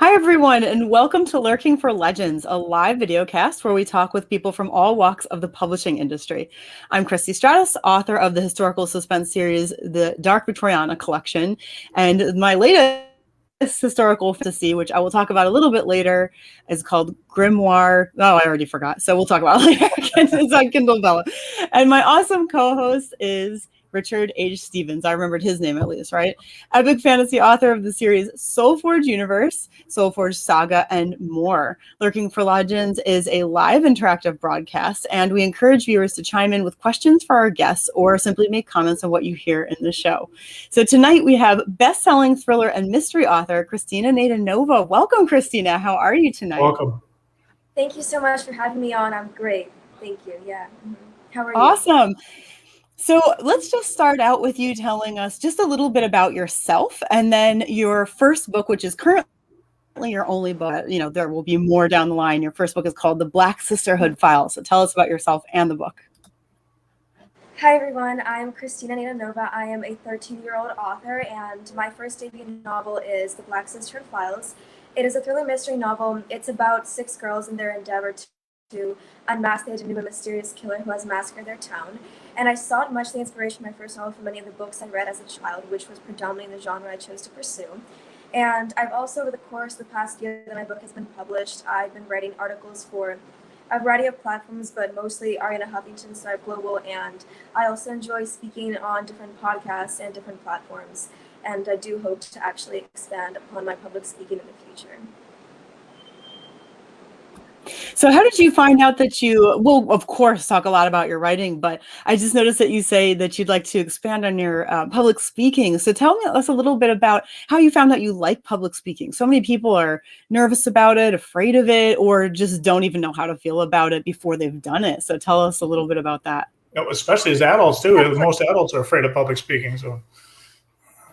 Hi, everyone, and welcome to Lurking for Legends, a live video cast where we talk with people from all walks of the publishing industry. I'm Christy Stratus, author of the historical suspense series, The Dark Victoriana Collection, and my latest historical fantasy, which I will talk about a little bit later, is called Grimoire. Oh, I already forgot, so we'll talk about it later. It's on Kindle Bella. And my awesome co-host is Richard H. Stevens. I remembered his name at least, right? Epic fantasy author of the series Soulforge Universe, Soulforge Saga, and more. Lurking for Legends is a live interactive broadcast, and we encourage viewers to chime in with questions for our guests or simply make comments on what you hear in the show. So tonight we have best-selling thriller and mystery author Kristina Naydonova. Welcome, Kristina. How are you tonight? Welcome. Thank you so much for having me on. I'm great. Thank you. Yeah. How are you? Awesome. So let's just start out with you telling us just a little bit about yourself and then your first book, which is currently your only book. You know, there will be more down the line. Your first book is called The Black Sisterhood Files. So tell us about yourself and the book. Hi, everyone. I'm Kristina Naydonova. I am a 13-year-old author, and my first debut novel is The Black Sisterhood Files. It is a thriller mystery novel. It's about 6 girls in their endeavor to unmask the identity of a mysterious killer who has massacred their town. And I sought much the inspiration in my first novel from many of the books I read as a child, which was predominantly the genre I chose to pursue. And I've also, over the course of the past year that my book has been published, I've been writing articles for a variety of platforms, but mostly Ariana Huffington Start Global, and I also enjoy speaking on different podcasts and different platforms, and I do hope to actually expand upon my public speaking in the future. So how did you find out that well, of course, talk a lot about your writing, but I just noticed that you say that you'd like to expand on your public speaking. So tell us a little bit about how you found out you like public speaking. So many people are nervous about it, afraid of it, or just don't even know how to feel about it before they've done it. So tell us a little bit about that. Especially as adults, too. Most adults are afraid of public speaking. So.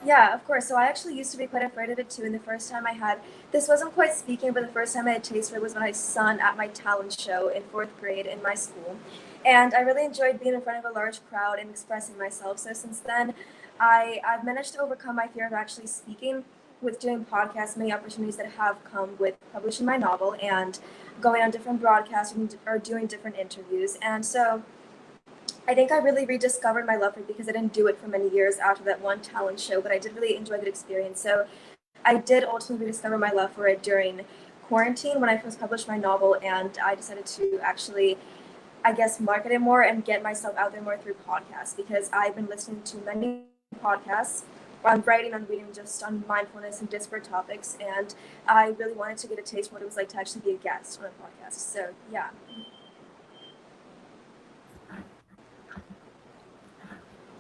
Yeah, of course. So I actually used to be quite afraid of it too. And the first time this wasn't quite speaking, but the first time I had taste for it was when I sung at my talent show in 4th grade in my school. And I really enjoyed being in front of a large crowd and expressing myself. So since then, I've managed to overcome my fear of actually speaking with doing podcasts, many opportunities that have come with publishing my novel and going on different broadcasts or doing different interviews. And so I think I really rediscovered my love for it because I didn't do it for many years after that one talent show, but I did really enjoy that experience. So I did ultimately rediscover my love for it during quarantine when I first published my novel, and I decided to actually, I guess, market it more and get myself out there more through podcasts, because I've been listening to many podcasts. I'm writing and reading just on mindfulness and disparate topics, and I really wanted to get a taste of what it was like to actually be a guest on a podcast. So yeah.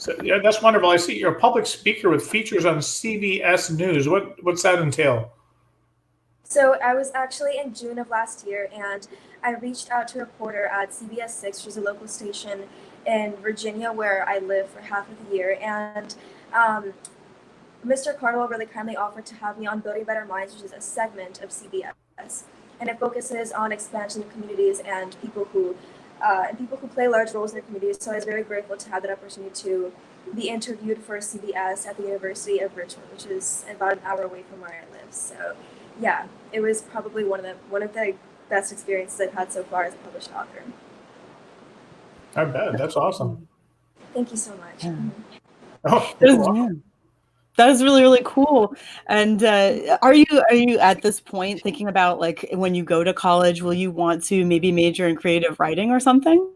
So, yeah, that's wonderful. I see you're a public speaker with features on CBS News. What's that entail? So I was actually in June of last year, and I reached out to a reporter at CBS 6, which is a local station in Virginia where I lived for half of the year. And Mr. Cardwell really kindly offered to have me on Building Better Minds, which is a segment of CBS. And it focuses on expansion of communities and people who play large roles in their communities. So I was very grateful to have that opportunity to be interviewed for CBS at the University of Richmond, which is about an hour away from where I live. So yeah, it was probably one of the best experiences I've had so far as a published author. I bet. That's awesome. Thank you so much. Yeah. Oh, that is really, really cool. And are you at this point thinking about, like, when you go to college, will you want to maybe major in creative writing or something?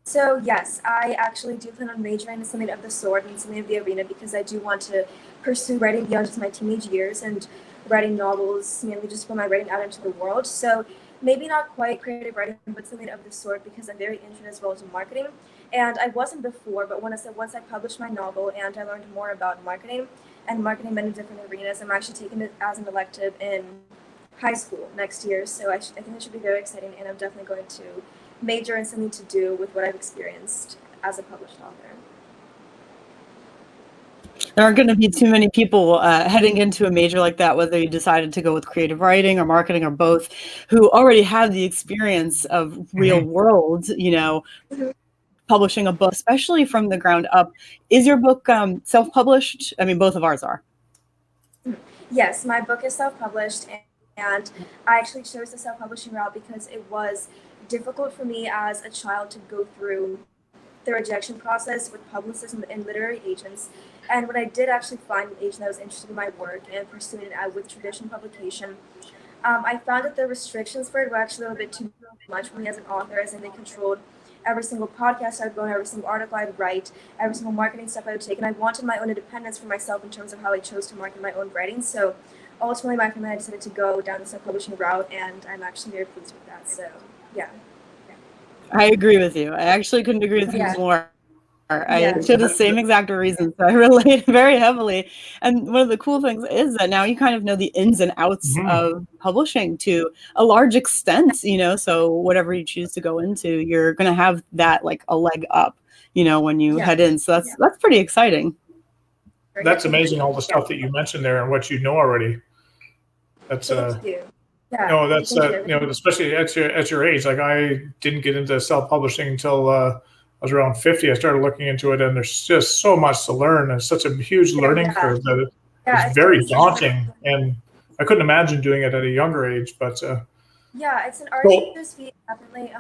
So yes, I actually do plan on majoring in something of the sort and something of the arena, because I do want to pursue writing beyond just my teenage years and writing novels, mainly just for my writing out into the world. So maybe not quite creative writing, but something of the sort, because I'm very interested as well as in marketing. And I wasn't before, but once I published my novel and I learned more about marketing and marketing many different arenas, I'm actually taking it as an elective in high school next year. So I think it should be very exciting, and I'm definitely going to major in something to do with what I've experienced as a published author. There aren't going to be too many people heading into a major like that, whether you decided to go with creative writing or marketing or both, who already have the experience of real world, publishing a book, especially from the ground up. Is your book self-published? I mean, both of ours are. Yes, my book is self-published, and I actually chose the self-publishing route because it was difficult for me as a child to go through the rejection process with publicists and literary agents. And when I did actually find an agent that was interested in my work and pursuing it with traditional publication, I found that the restrictions for it were actually a little bit too much for me as an author, as in they controlled every single podcast I would go on, every single article I would write, every single marketing step I would take. And I wanted my own independence for myself in terms of how I chose to market my own writing. So ultimately, my family and I decided to go down the self-publishing route, and I'm actually very pleased with that. So, yeah. I agree with you. I actually couldn't agree with you more. I share the same exact reasons. So I relate very heavily. And one of the cool things is that now you kind of know the ins and outs of publishing to a large extent, you know, so whatever you choose to go into, you're going to have that like a leg up, you know, when you head in. So that's pretty exciting. That's amazing, all the stuff that you mentioned there and what you know already. That's Thank you. you know, that's you know, especially at your age. Like I didn't get into self-publishing until I was around 50. I started looking into it, and there's just so much to learn. And it's such a huge learning curve that it's very daunting. And I couldn't imagine doing it at a younger age. But yeah, it's an arduous feat, definitely.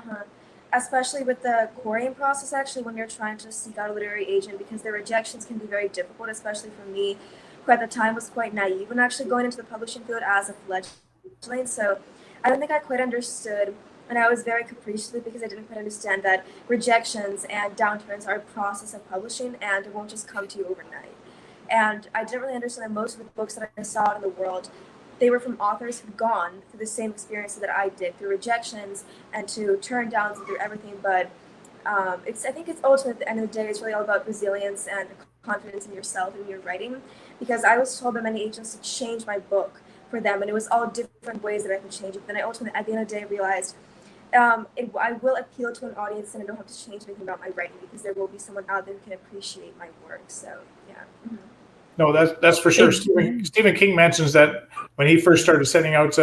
Especially with the querying process, actually, when you're trying to seek out a literary agent, because the rejections can be very difficult, especially for me, who at the time was quite naive when actually going into the publishing field as a fledgling. So I don't think I quite understood, and I was very capricious because I didn't quite understand that rejections and downturns are a process of publishing, and it won't just come to you overnight. And I didn't really understand that most of the books that I saw in the world, they were from authors who'd gone through the same experiences that I did, through rejections and to turn downs and through everything. But I think it's ultimately at the end of the day, it's really all about resilience and confidence in yourself and your writing. Because I was told by many agents to change my book for them, and it was all different ways that I can change it. But then I ultimately, at the end of the day, realized I will appeal to an audience, and I don't have to change anything about my writing because there will be someone out there who can appreciate my work. So yeah. Mm-hmm. No, that's for sure. Stephen King mentions that when he first started sending out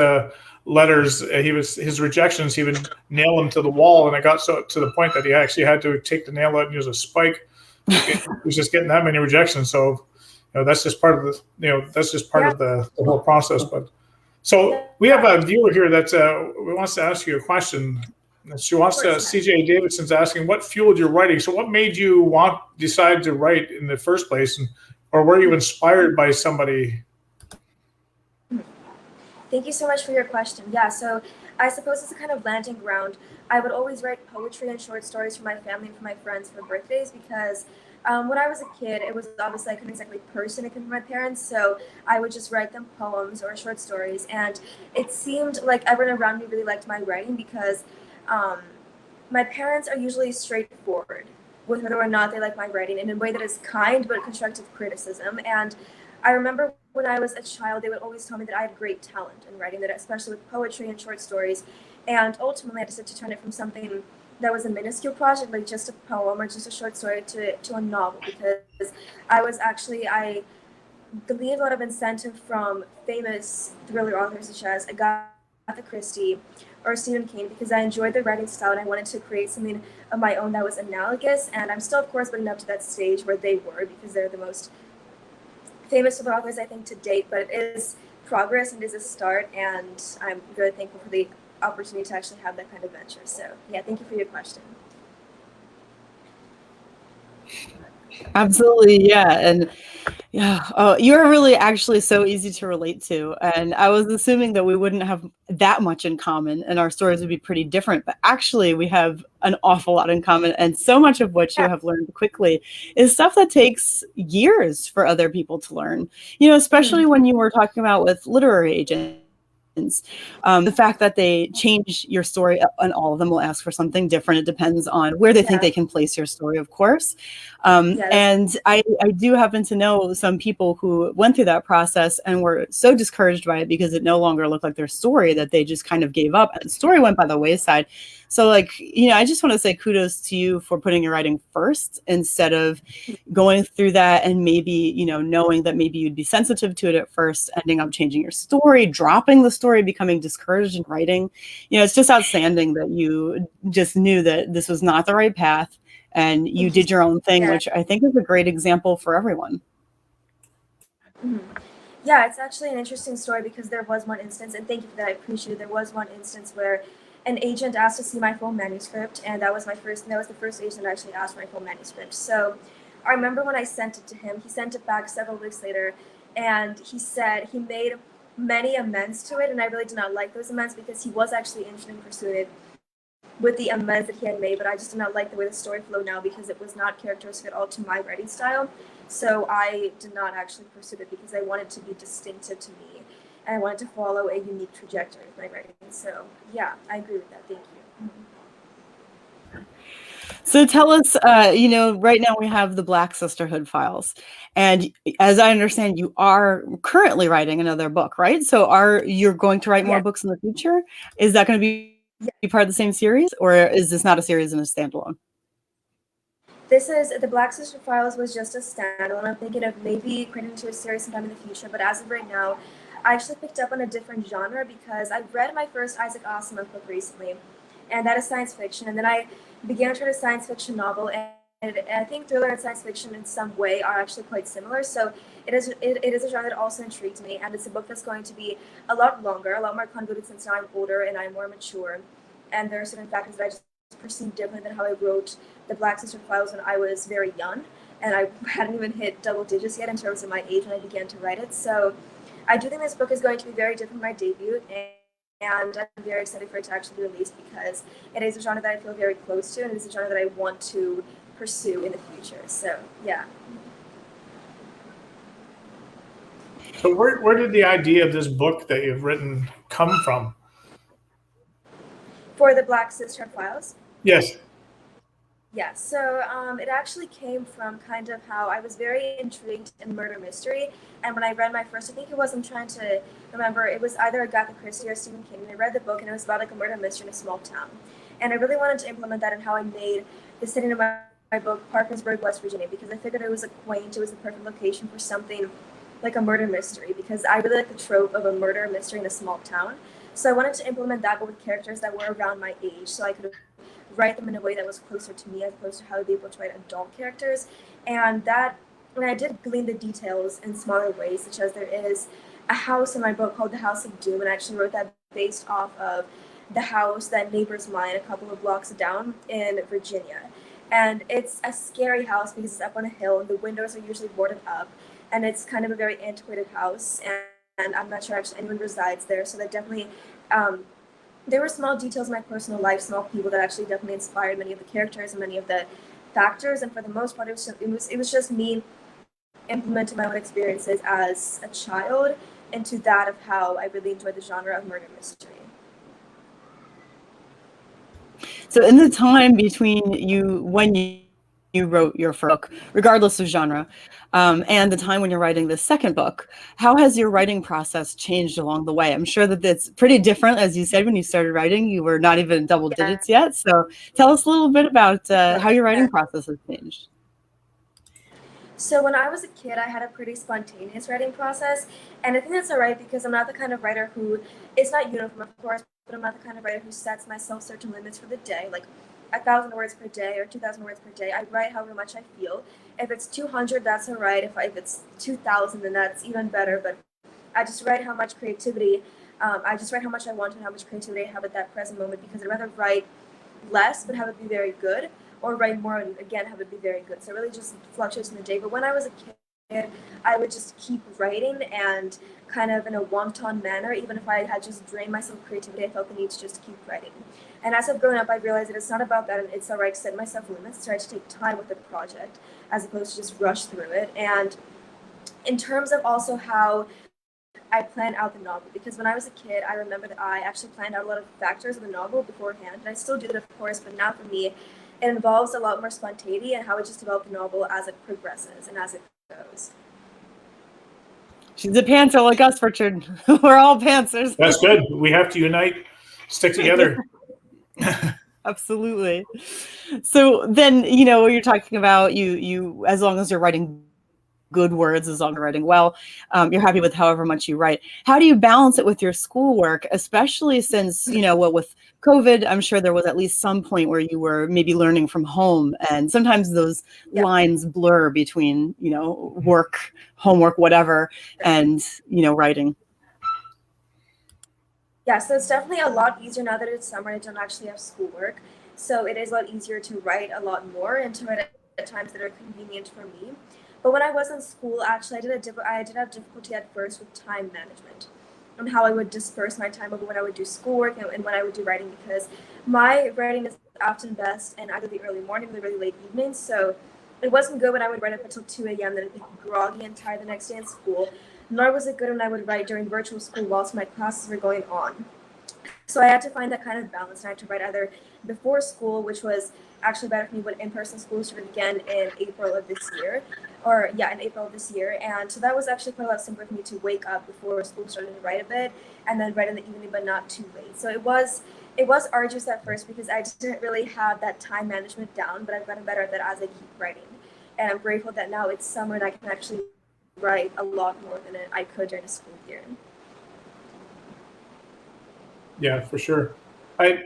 letters, his rejections, he would nail them to the wall, and it got so to the point that he actually had to take the nail out and use a spike. He was just getting that many rejections. So, you know, that's just part of the whole process. But so we have a viewer here that wants to ask you a question. She wants to. CJ Davidson's asking, what fueled your writing? So, what made you decide to write in the first place, or were you inspired by somebody? Thank you so much for your question. Yeah, so I suppose it's a kind of landing ground. I would always write poetry and short stories for my family and for my friends for birthdays because when I was a kid, it was obviously I couldn't exactly person it from my parents, so I would just write them poems or short stories. And it seemed like everyone around me really liked my writing because my parents are usually straightforward with whether or not they like my writing in a way that is kind but constructive criticism. And I remember when I was a child, they would always tell me that I had great talent in writing, that especially with poetry and short stories. And ultimately, I decided to turn it from something that was a minuscule project, like just a poem or just a short story, to a novel, because I gleaned a lot of incentive from famous thriller authors such as Agatha Christie or Stephen King, because I enjoyed their writing style and I wanted to create something of my own that was analogous. And I'm still, of course, building up to that stage where they were, because they're the most famous thriller authors, I think, to date. But it is progress and it is a start, and I'm very thankful for the opportunity to actually have that kind of venture. So yeah, thank you for your question. Absolutely, yeah. And yeah, you're really actually so easy to relate to. And I was assuming that we wouldn't have that much in common and our stories would be pretty different, but actually we have an awful lot in common. And so much of what you have learned quickly is stuff that takes years for other people to learn, you know, especially when you were talking about with literary agents. The fact that they change your story, and all of them will ask for something different. It depends on where they think they can place your story, of course. And I do happen to know some people who went through that process and were so discouraged by it because it no longer looked like their story that they just kind of gave up and the story went by the wayside. So like, you know, I just want to say kudos to you for putting your writing first instead of going through that and maybe, you know, knowing that maybe you'd be sensitive to it at first, ending up changing your story, dropping the story, becoming discouraged in writing. You know, it's just outstanding that you just knew that this was not the right path and you did your own thing, which I think is a great example for everyone. Mm-hmm. Yeah, it's actually an interesting story because there was one instance, and thank you for that, I appreciate it. There was one instance where an agent asked to see my full manuscript, and that was the first agent that actually asked for my full manuscript. So I remember when I sent it to him, he sent it back several weeks later, and he said he made many amends to it, and I really did not like those amends because he was actually interested in pursuing it with the amends that he had made, but I just did not like the way the story flowed now because it was not characteristic at all to my writing style. So I did not actually pursue it because I wanted to be distinctive to me and I wanted to follow a unique trajectory with my writing. So yeah, I agree with that. Thank you. So tell us, right now we have the Black Sisterhood files. And as I understand, you are currently writing another book, right? So you're going to write more Yes. books in the future? Is that going to be part of the same series, or is this not a series and a standalone? This is the Black Sister Files was just a standalone. I'm thinking of maybe creating into a series sometime in the future, but as of right now, I actually picked up on a different genre because I've read my first Isaac Asimov book recently, and that is science fiction. And then I began to read a science fiction novel, and I think thriller and science fiction in some way are actually quite similar. So it is a genre that also intrigued me, and it's a book that's going to be a lot longer, a lot more convoluted since now I'm older and I'm more mature, and there are certain factors that I just perceived differently than how I wrote the Black Sister Files when I was very young, and I hadn't even hit double digits yet in terms of my age when I began to write it. So I do think this book is going to be very different from my debut, and I'm very excited for it to actually be released because it is a genre that I feel very close to, and it is a genre that I want to pursue in the future. So yeah. So where did the idea of this book that you've written come from? For the Black Sister Files? Yes. Yeah, so it actually came from kind of how I was very intrigued in murder mystery, and when I read my first, I think it was, I'm trying to remember, it was either Agatha Christie or Stephen King, and I read the book, and it was about like a murder mystery in a small town, and I really wanted to implement that in how I made the setting of my book Parkersburg, West Virginia, because I figured it was a quaint, it was the perfect location for something like a murder mystery, because I really like the trope of a murder mystery in a small town, so I wanted to implement that, but with characters that were around my age, so I could write them in a way that was closer to me as opposed to how I'd be able to write adult characters. And I did glean the details in smaller ways, such as there is a house in my book called The House of Doom, and I actually wrote that based off of the house that neighbors mine a couple of blocks down in Virginia. And it's a scary house because it's up on a hill, and the windows are usually boarded up, and it's kind of a very antiquated house, and I'm not sure actually anyone resides there, so that definitely there were small details in my personal life, small people that actually definitely inspired many of the characters and many of the factors. And for the most part, it was just me implementing my own experiences as a child into that of how I really enjoyed the genre of murder mystery. So in the time between when you wrote your first book, regardless of genre, and the time when you're writing the second book, how has your writing process changed along the way? I'm sure that it's pretty different. As you said, when you started writing, you were not even in double digits yet. So tell us a little bit about how your writing process has changed. So when I was a kid, I had a pretty spontaneous writing process, and I think that's all right because I'm not the kind of writer who, it's not uniform, of course, but I'm not the kind of writer who sets myself certain limits for the day, like 1,000 words per day or 2,000 words per day. I write however much I feel. If it's 200, that's all right. If it's 2,000, then that's even better. But I just write how much creativity, I just write how much I want and how much creativity I have at that present moment because I'd rather write less but have it be very good, or write more and again have it be very good. So it really just fluctuates in the day. But when I was a kid, I would just keep writing and kind of in a wanton manner, even if I had just drained myself of creativity, I felt the need to just keep writing. And as I've grown up, I realized that it's not about that, and it's all right to set myself limits, try to take time with the project as opposed to just rush through it. And in terms of also how I planned out the novel, because when I was a kid, I remember that I actually planned out a lot of factors of the novel beforehand, and I still do that, of course, but now for me, it involves a lot more spontaneity and how I just develop the novel as it progresses and as it goes. She's a pantser like us, Richard. We're all pantsers. That's good. We have to unite, stick together. Absolutely. So then, what you're talking about, you as long as you're writing good words as long as you're writing well. You're happy with however much you write. How do you balance it with your schoolwork, especially since, with COVID, I'm sure there was at least some point where you were maybe learning from home, and sometimes those lines blur between, work, homework, whatever, and, writing. Yeah, so it's definitely a lot easier now that it's summer and I don't actually have schoolwork. So it is a lot easier to write a lot more and to write at times that are convenient for me. But when I was in school, actually, I did have difficulty at first with time management and how I would disperse my time over when I would do schoolwork and when I would do writing, because my writing is often best in either the early morning or the really late evening. So it wasn't good when I would write up until 2 a.m. Then I'd be groggy and tired the next day in school. Nor was it good when I would write during virtual school whilst my classes were going on. So I had to find that kind of balance, and I had to write either before school, which was actually better for me when in-person school started again in April of this year. And so that was actually quite a lot simpler for me to wake up before school started to write a bit, and then write in the evening, but not too late. So it was arduous at first because I didn't really have that time management down, but I've gotten better at that as I keep writing. And I'm grateful that now it's summer and I can actually write a lot more than I could during the school year. Yeah, for sure. I'm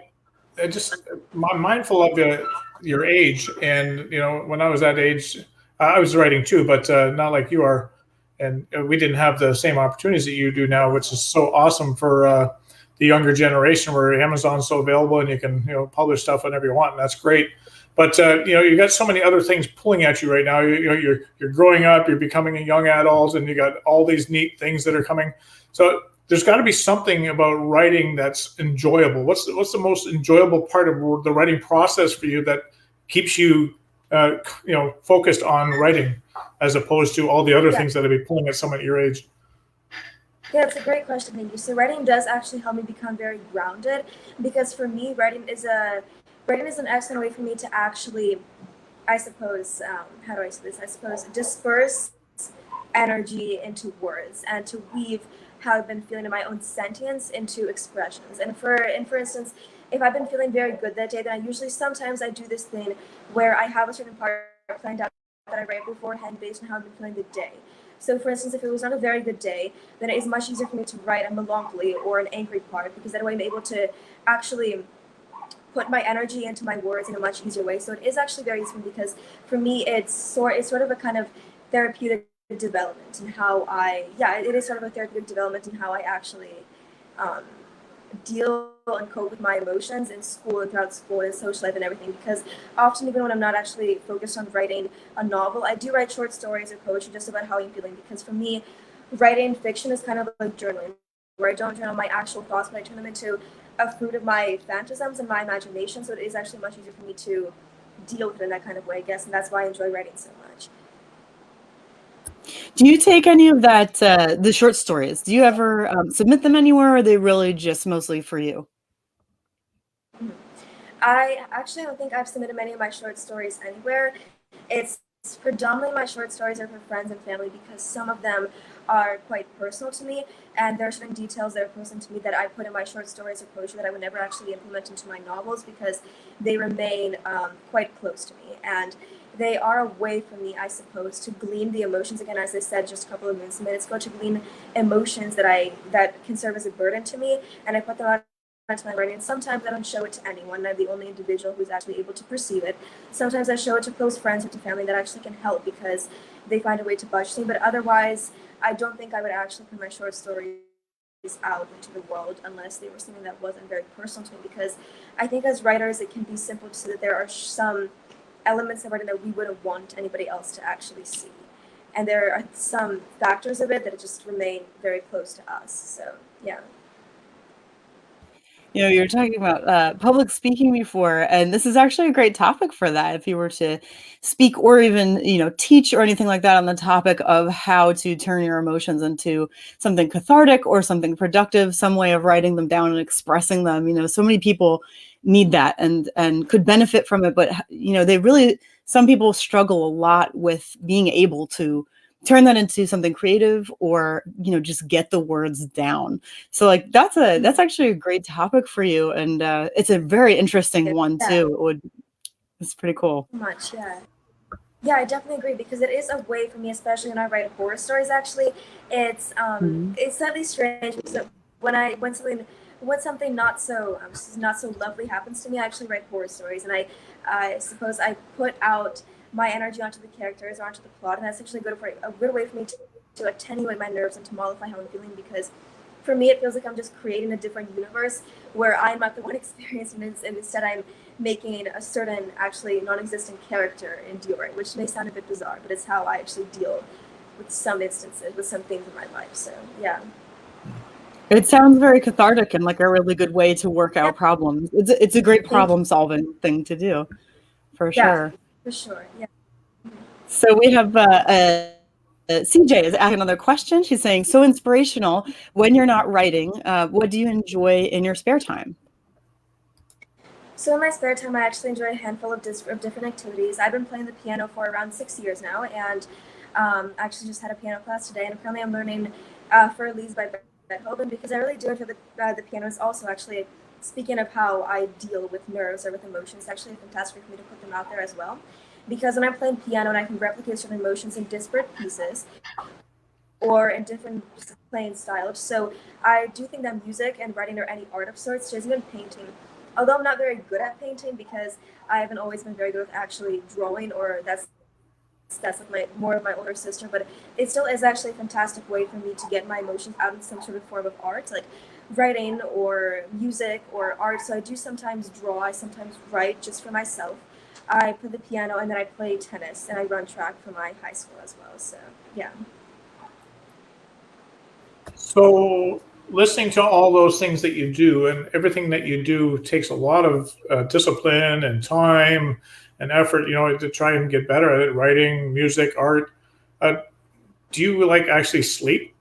mindful of your age, and when I was that age, I was writing too, but not like you are, and we didn't have the same opportunities that you do now, which is so awesome for the younger generation, where Amazon's so available and you can publish stuff whenever you want, and that's great. But you got so many other things pulling at you right now. You're growing up, you're becoming a young adult, and you got all these neat things that are coming. So there's got to be something about writing that's enjoyable. What's the most enjoyable part of the writing process for you that keeps you focused on writing, as opposed to all the other things that would be pulling at someone at your age? Yeah, it's a great question, thank you. So writing does actually help me become very grounded, because for me, writing is an excellent way for me to actually, I suppose, how do I say this? I suppose disperse energy into words and to weave how I've been feeling in my own sentience into expressions. And for instance, if I've been feeling very good that day, then sometimes I do this thing where I have a certain part planned out that I write beforehand based on how I've been feeling the day. So for instance, if it was not a very good day, then it is much easier for me to write a melancholy or an angry part, because that way I'm able to actually put my energy into my words in a much easier way. So it is actually very useful, because for me it's sort of a kind of therapeutic development in how it is sort of a therapeutic development in how I actually deal and cope with my emotions in school and throughout school and social life and everything. Because often, even when I'm not actually focused on writing a novel, I do write short stories or poetry just about how I'm feeling, because for me, writing fiction is kind of like journaling, where I don't journal my actual thoughts, but I turn them into a fruit of my phantasms and my imagination. So it is actually much easier for me to deal with it in that kind of way, I guess, and that's why I enjoy writing so much. Do you take any of that, the short stories, do you ever submit them anywhere, or are they really just mostly for you? I don't think I've submitted many of my short stories anywhere. It's predominantly my short stories are for friends and family, because some of them are quite personal to me, and there are certain details that are personal to me that I put in my short stories or poetry that I would never actually implement into my novels, because they remain quite close to me, and they are a way for me, I suppose, to glean the emotions, again, as I said just a couple of minutes ago, to glean emotions that can serve as a burden to me, and I put them out into my writing. Sometimes I don't show it to anyone. I'm the only individual who's actually able to perceive it. Sometimes I show it to close friends or to family that actually can help, because they find a way to budge me. But otherwise, I don't think I would actually put my short stories out into the world unless they were something that wasn't very personal to me, because I think as writers it can be simple to see that there are some elements of writing that we wouldn't want anybody else to actually see, and there are some factors of it that just remain very close to us. So yeah. You were talking about public speaking before, and this is actually a great topic for that. If you were to speak or even, teach or anything like that on the topic of how to turn your emotions into something cathartic or something productive, some way of writing them down and expressing them. So many people need that and could benefit from it, but some people struggle a lot with being able to turn that into something creative, or just get the words down. So like that's actually a great topic for you, and it's a very interesting one too. It's pretty cool. Much, yeah. Yeah, I definitely agree because it is a way for me, especially when I write horror stories. Actually, it's slightly strange because when something not so lovely happens to me, I actually write horror stories, and I suppose I put out my energy onto the characters or onto the plot, and that's actually a good way for me to attenuate my nerves and to mollify how I'm feeling because for me, it feels like I'm just creating a different universe where I'm not the one experiencing it, and instead I'm making a certain actually non-existent character endure it, which may sound a bit bizarre, but it's how I actually deal with some instances, with some things in my life. So yeah. It sounds very cathartic and like a really good way to work Yeah. out problems. It's a great Thank you. problem-solving thing to do, for Yeah, sure. for sure. Yeah. So we have CJ is asking another question. She's saying, so inspirational. When you're not writing, what do you enjoy in your spare time? So in my spare time, I actually enjoy a handful of different activities. I've been playing the piano for around 6 years now, and actually just had a piano class today. And currently, I'm learning for Elise by Beethoven because I really do enjoy the piano. Is also actually speaking of how I deal with nerves or with emotions. It's actually fantastic for me to put them out there as well, because when I'm playing piano and I can replicate certain emotions in disparate pieces or in different playing styles. So I do think that music and writing or any art of sorts, just even painting, although I'm not very good at painting because I haven't always been very good with actually drawing, or that's like more of my older sister, but it still is actually a fantastic way for me to get my emotions out in some sort of form of art, like writing or music or art. So I do sometimes draw, I sometimes write just for myself. I play the piano and then I play tennis and I run track for my high school as well. So yeah. So, listening to all those things that you do and everything that you do takes a lot of discipline and time and effort, to try and get better at it, writing, music, art. Uh, do you like actually sleep?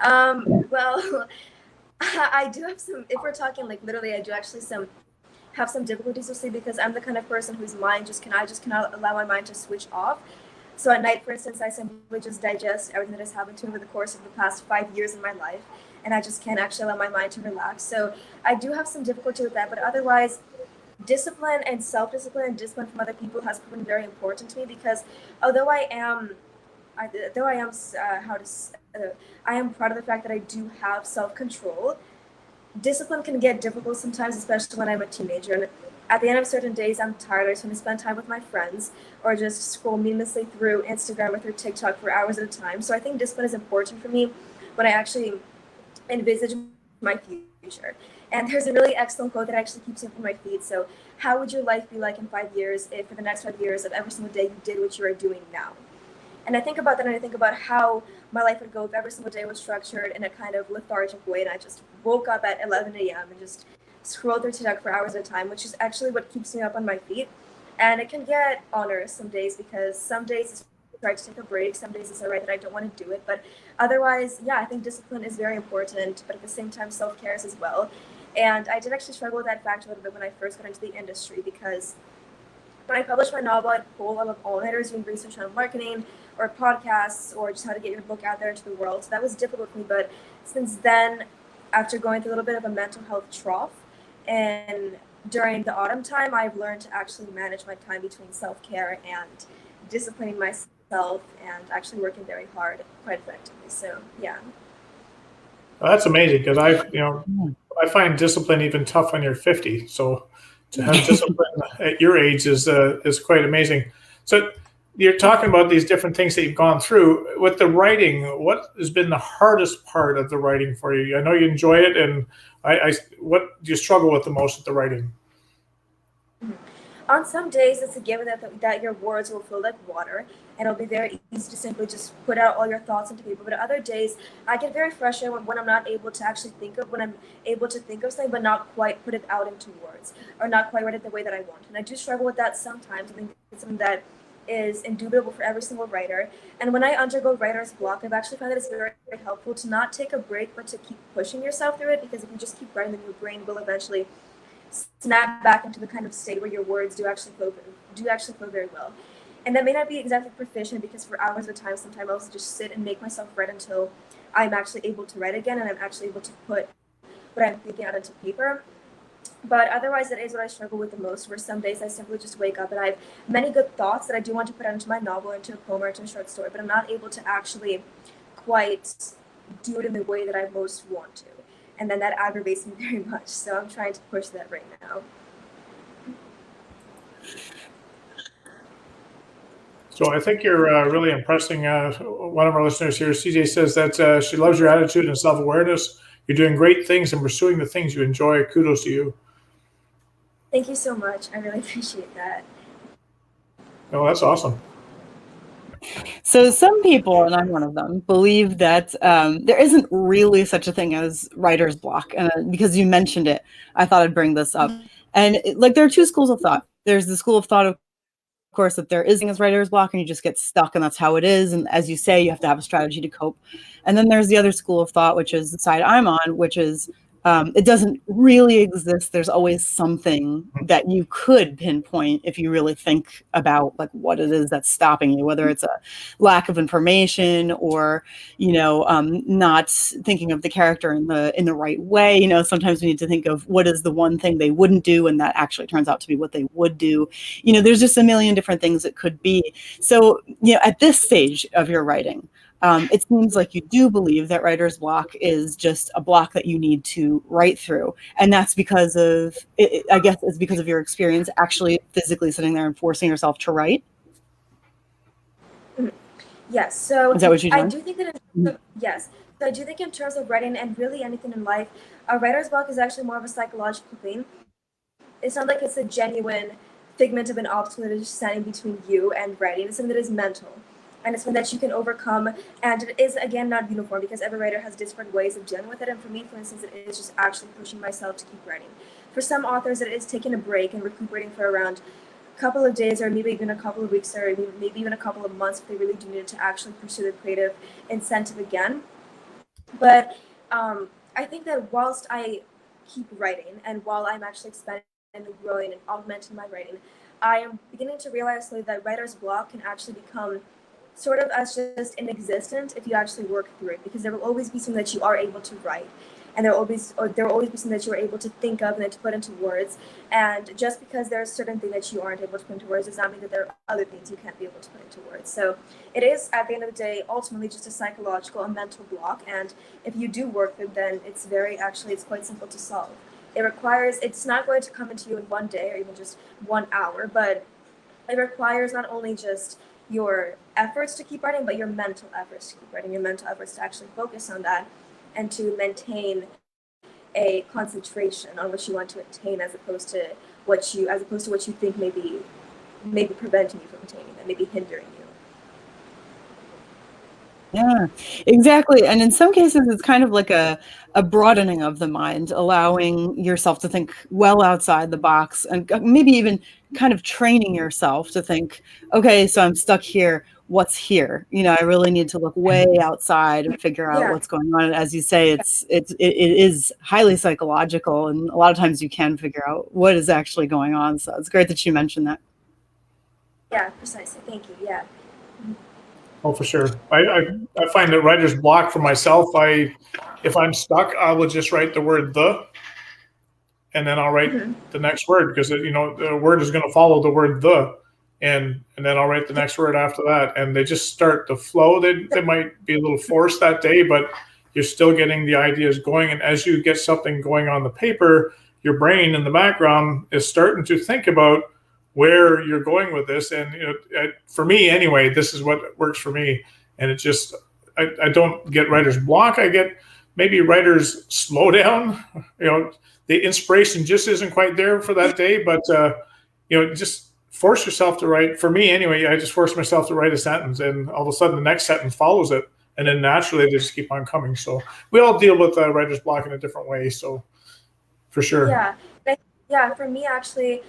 Well, I do have some. If we're talking like literally, I do actually have some difficulties with sleep because I'm the kind of person whose mind I just cannot allow my mind to switch off. So at night, for instance, I simply just digest everything that has happened to me over the course of the past 5 years in my life, and I just can't actually allow my mind to relax. So I do have some difficulty with that, but otherwise, discipline and self-discipline and discipline from other people has proven very important to me because although though I am I am proud of the fact that I do have self-control. Discipline can get difficult sometimes, especially when I'm a teenager. And at the end of certain days, I'm tired. I just want to spend time with my friends or just scroll meaninglessly through Instagram or through TikTok for hours at a time. So I think discipline is important for me when I actually envisage my future. And there's a really excellent quote that actually keeps me up on my feet. So, how would your life be like in 5 years if for the next 5 years of every single day you did what you are doing now? And I think about that and I think about how my life would go if every single day was structured in a kind of lethargic way and I just woke up at 11 a.m. and just scrolled through TikTok for hours at a time, which is actually what keeps me up on my feet. And it can get onerous some days because some days it's right to take a break, some days it's all right that I don't want to do it. But otherwise, yeah, I think discipline is very important, but at the same time, self-care is as well. And I did actually struggle with that fact a little bit when I first got into the industry because when I published my novel, I'd pull a lot of all-nighters doing research on marketing or podcasts or just how to get your book out there into the world. So that was difficult for me. But since then, after going through a little bit of a mental health trough, and during the autumn time, I've learned to actually manage my time between self-care and disciplining myself and actually working very hard quite effectively. So yeah. Well, that's amazing because I find discipline even tough when you're 50. So to have discipline at your age is quite amazing. So you're talking about these different things that you've gone through with the writing. What has been the hardest part of the writing for you? I know you enjoy it, and what do you struggle with the most with the writing? On some days, it's a given that your words will feel like water, and it'll be very easy to simply just put out all your thoughts into people. But other days, I get very frustrated when I'm not able to actually when I'm able to think of something, but not quite put it out into words, or not quite write it the way that I want. And I do struggle with that sometimes. I think it's something that is indubitable for every single writer. And when I undergo writer's block, I've actually found that it's very, very helpful to not take a break, but to keep pushing yourself through it, because if you just keep writing, then your brain will eventually snap back into the kind of state where your words do actually flow very well. And that may not be exactly proficient because for hours at a time, sometimes I'll just sit and make myself write until I'm actually able to write again and I'm actually able to put what I'm thinking out into paper. But otherwise, that is what I struggle with the most, where some days I simply just wake up and I have many good thoughts that I do want to put out into my novel, into a poem, or into a short story, but I'm not able to actually quite do it in the way that I most want to. And then that aggravates me very much. So I'm trying to push that right now. So I think you're really impressing one of our listeners here. CJ says that she loves your attitude and self-awareness. You're doing great things and pursuing the things you enjoy. Kudos to you. Thank you so much. I really appreciate that. Oh, that's awesome. So some people, and I'm one of them, believe that there isn't really such a thing as writer's block. And because you mentioned it, I thought I'd bring this up. And like, there are two schools of thought. There's the school of thought, of course, that there isn't as writer's block and you just get stuck and that's how it is. And as you say, you have to have a strategy to cope. And then there's the other school of thought, which is the side I'm on, which is it doesn't really exist. There's always something that you could pinpoint if you really think about like what it is that's stopping you, whether it's a lack of information or, not thinking of the character in the right way. Sometimes we need to think of what is the one thing they wouldn't do, and that actually turns out to be what they would do. There's just a million different things it could be. So, at this stage of your writing, it seems like you do believe that writer's block is just a block that you need to write through. And that's because of, I guess it's because of your experience actually physically sitting there and forcing yourself to write. Yes. So is that what you I do think that, yes. So I do think in terms of writing and really anything in life, a writer's block is actually more of a psychological thing. It's not like it's a genuine figment of an obstacle that is just standing between you and writing. It's something that is mental. And it's one that you can overcome, and it is, again, not uniform because every writer has different ways of dealing with it. And for me, for instance, it is just actually pushing myself to keep writing. For some authors, it is taking a break and recuperating for around a couple of days or maybe even a couple of weeks or maybe even a couple of months if they really do need to actually pursue the creative incentive again. But I think that whilst I keep writing and while I'm actually expanding and growing and augmenting my writing, I am beginning to realize slowly that writer's block can actually become sort of as just inexistent if you actually work through it, because there will always be something that you are able to write, and there will always be something that you are able to think of and then to put into words. And just because there are certain things that you aren't able to put into words does not mean that there are other things you can't be able to put into words. So it is, at the end of the day, ultimately just a psychological and mental block. And if you do work with it, then it's quite simple to solve. It's not going to come into you in one day or even just 1 hour, but it requires not only just your efforts to keep writing, but your mental efforts to keep writing, your mental efforts to actually focus on that and to maintain a concentration on what you want to attain as opposed to what you think may be preventing you from attaining that, may be hindering you. Yeah, exactly. And in some cases, it's kind of like a broadening of the mind, allowing yourself to think well outside the box and maybe even kind of training yourself to think, okay, so I'm stuck here. What's here? I really need to look way outside and figure out what's going on. And as you say, it is highly psychological. And a lot of times you can figure out what is actually going on. So it's great that you mentioned that. Yeah, precisely. Thank you. Yeah. Oh, for sure. I find that writer's block for myself. If I'm stuck, I will just write the word "the," and then I'll write the next word because the word is going to follow the word "the," and then I'll write the next word after that, and they just start to flow. They might be a little forced that day, but you're still getting the ideas going. And as you get something going on the paper, your brain in the background is starting to think about where you're going with this. And for me anyway, this is what works for me. And it just I don't get writer's block. I get maybe writer's slowdown. The inspiration just isn't quite there for that day, but just force yourself to write. For me anyway, I just force myself to write a sentence, and all of a sudden the next sentence follows it, and then naturally they just keep on coming. So we all deal with writer's block in a different way. So for sure. Yeah, for me, actually,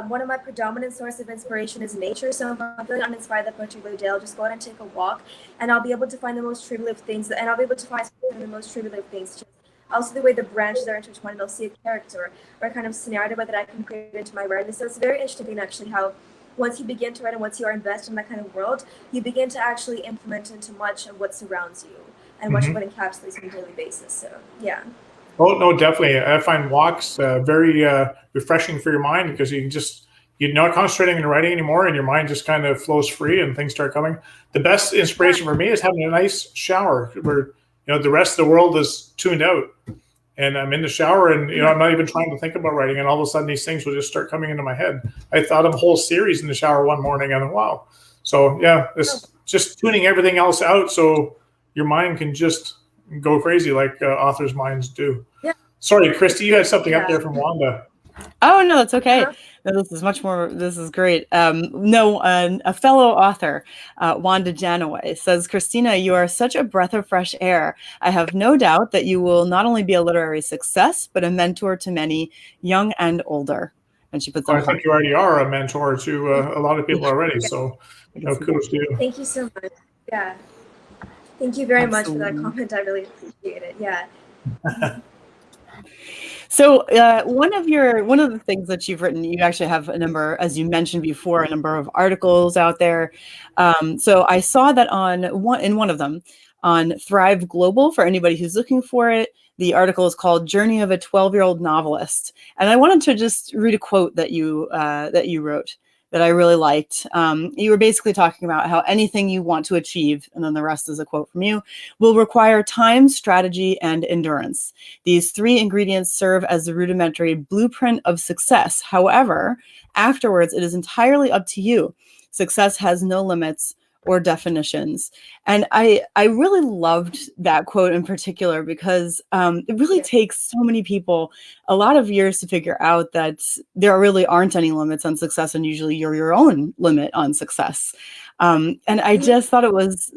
one of my predominant sources of inspiration is nature. So if I'm feeling uninspired that particular day, I'll just go out and take a walk, and I'll be able to find the most trivial of things, and I'll be able to find the most trivial of things. Just also the way the branches are intertwined, I'll see a character or a kind of scenario that I can create into my writing. So it's very interesting, actually, how once you begin to write and once you are invested in that kind of world, you begin to actually implement into much of what surrounds you and much of what encapsulates on a daily basis. So, yeah. Oh no, definitely. I find walks very refreshing for your mind because you're not concentrating on writing anymore, and your mind just kind of flows free, and things start coming. The best inspiration for me is having a nice shower where the rest of the world is tuned out, and I'm in the shower, and I'm not even trying to think about writing, and all of a sudden these things will just start coming into my head. I thought of a whole series in the shower one morning, and wow. So yeah, this just tuning everything else out so your mind can just go crazy like authors' minds do. Yeah. Sorry, Christy, you had something up there from Wanda. Oh, no, that's okay. No, this is much more, this is great. A fellow author, Wanda Janaway, says, Kristina, you are such a breath of fresh air. I have no doubt that you will not only be a literary success, but a mentor to many, young and older. And she puts I think you already are a mentor to a lot of people already. So kudos to you. Thank you so much. Yeah. Thank you very much for that comment. I really appreciate it. Yeah. So one of the things that you've written, you actually have a number, as you mentioned before, a number of articles out there. So I saw that in one of them on Thrive Global, for anybody who's looking for it. The article is called "Journey of a 12-Year-Old Novelist," and I wanted to just read a quote that you wrote that I really liked. You were basically talking about how anything you want to achieve, and then the rest is a quote from you, will require time, strategy, and endurance. These three ingredients serve as the rudimentary blueprint of success. However, afterwards, it is entirely up to you. Success has no limits or definitions. And I really loved that quote in particular because it really takes so many people a lot of years to figure out that there really aren't any limits on success, and usually you're your own limit on success. And I just thought it was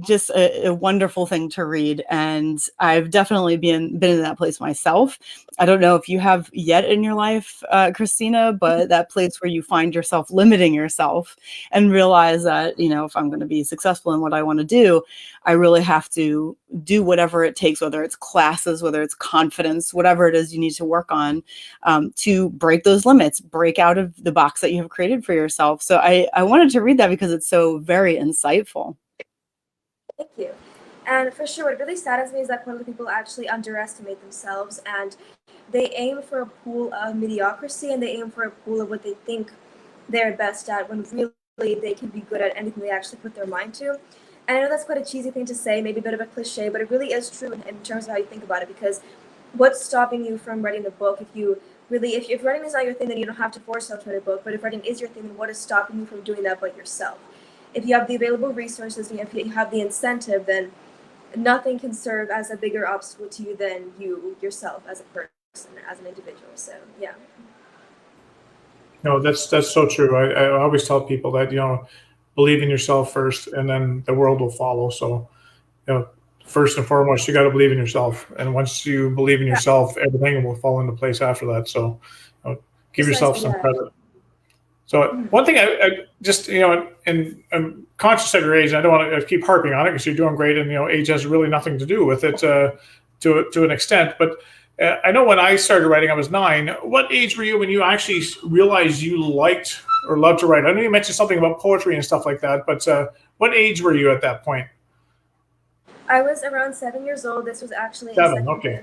just a wonderful thing to read. And I've definitely been in that place myself. I don't know if you have yet in your life, Kristina, but that place where you find yourself limiting yourself and realize that, if I'm going to be successful in what I want to do, I really have to do whatever it takes, whether it's classes, whether it's confidence, whatever it is you need to work on to break those limits, break out of the box that you have created for yourself. So I wanted to read that because it's so very insightful. Thank you. And for sure, what really saddens me is that quite a lot of people actually underestimate themselves, and they aim for a pool of mediocrity, and they aim for a pool of what they think they're best at, when really they can be good at anything they actually put their mind to. And I know that's quite a cheesy thing to say, maybe a bit of a cliche, but it really is true in terms of how you think about it, because what's stopping you from writing a book? If writing is not your thing, then you don't have to force yourself to write a book. But if writing is your thing, then what is stopping you from doing that but yourself? If you have the available resources, and if you have the incentive, then nothing can serve as a bigger obstacle to you than you yourself as a person, as an individual. So yeah. No, that's so true. I always tell people that, believe in yourself first, and then the world will follow. So, first and foremost, you got to believe in yourself. And once you believe in yourself, everything will fall into place after that. So, give yourself some credit. So one thing I just, and I'm conscious of your age, and I don't want to keep harping on it because you're doing great, and, age has really nothing to do with it to an extent. But I know when I started writing, I was 9. What age were you when you actually realized you liked or loved to write? I know you mentioned something about poetry and stuff like that, but what age were you at that point? I was around 7 years old. This was actually 7. Okay.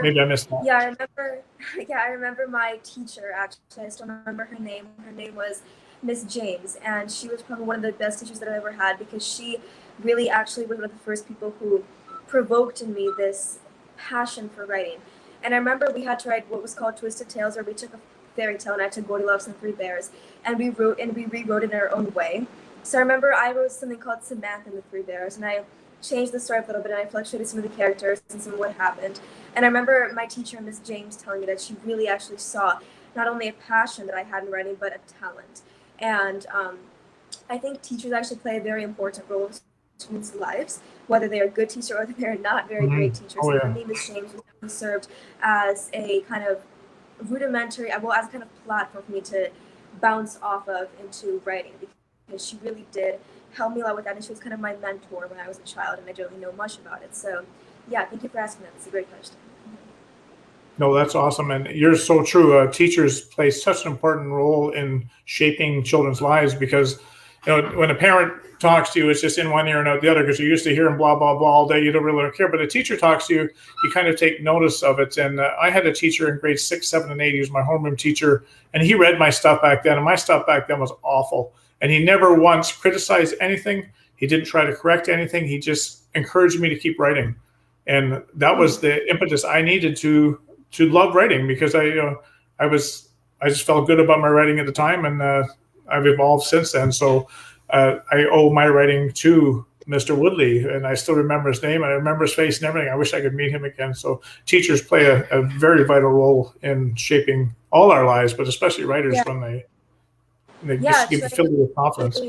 Maybe I missed that. Yeah, I remember. Yeah, I remember my teacher. Actually, I still remember her name. Her name was Miss James, and she was probably one of the best teachers that I ever had, because she really actually was one of the first people who provoked in me this passion for writing. And I remember we had to write what was called Twisted Tales, where we took a fairy tale, and I took Goldilocks and 3 Bears, and we rewrote it in our own way. So I remember I wrote something called Samantha and the 3 Bears, and I changed the story a little bit, and I fluctuated some of the characters and some of what happened. And I remember my teacher, Miss James, telling me that she really actually saw not only a passion that I had in writing, but a talent. And I think teachers actually play a very important role in students' lives, whether they're a good teacher or whether they're not very great teachers. Oh, yeah. And for me, Miss James served as a kind of rudimentary, as a kind of platform for me to bounce off of into writing, because she really did help me a lot with that, and she was kind of my mentor when I was a child, and I didn't really know much about it. So yeah, thank you for asking that. It's a great question. No, that's awesome, and you're so true. Teachers play such an important role in shaping children's lives, because when a parent talks to you, it's just in one ear and out the other because you're used to hearing blah, blah, blah all day. You don't really care. But a teacher talks to you, you kind of take notice of it. And I had a teacher in grades 6, 7, and 8. He was my homeroom teacher. And he read my stuff back then. And my stuff back then was awful. And he never once criticized anything. He didn't try to correct anything. He just encouraged me to keep writing. And that was the impetus I needed to love writing, because I just felt good about my writing at the time, and I've evolved since then. So I owe my writing to Mr. Woodley, and I still remember his name. I remember his face and everything. I wish I could meet him again. So teachers play a very vital role in shaping all our lives, but especially writers when they just fill you with confidence.